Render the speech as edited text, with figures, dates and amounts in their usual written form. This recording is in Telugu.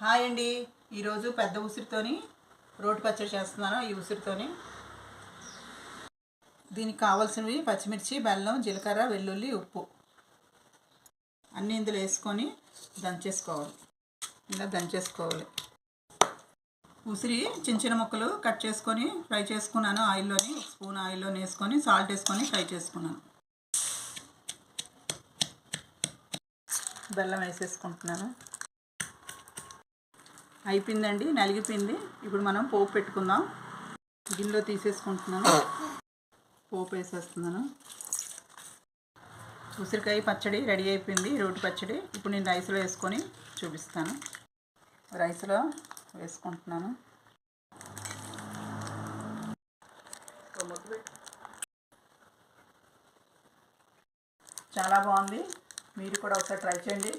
హాయ్ అండి. ఈరోజు పెద్ద ఉసిరితోని రోటి పచ్చడి చేస్తున్నాను. ఈ ఉసిరితోని దీనికి కావాల్సినవి పచ్చిమిర్చి, బెల్లం, జీలకర్ర, వెల్లుల్లి, ఉప్పు అన్నీ ఇందులో వేసుకొని దంచేసుకోవాలి. ఇలా దంచేసుకోవాలి. ఉసిరి చిన్న చిన్న ముక్కలు కట్ చేసుకొని ఫ్రై చేసుకున్నాను. ఆయిల్లోని స్పూన్ ఆయిల్లోని వేసుకొని సాల్ట్ వేసుకొని ఫ్రై చేసుకున్నాను. బెల్లం వేసేసుకుంటున్నాను. అయిపోయిందండి, నలిగిపోయింది. ఇప్పుడు మనం పోపు పెట్టుకుందాం. గిన్నెలో తీసేసుకుంటున్నాను. పోపు వేసేస్తున్నాను. ఉసిరికాయ పచ్చడి రెడీ అయిపోయింది, రోటి పచ్చడి. ఇప్పుడు నేను రైస్లో వేసుకొని చూపిస్తాను. రైస్లో వేసుకుంటున్నాను. చాలా బాగుంది. మీరు కూడా ఒకసారి ట్రై చేయండి.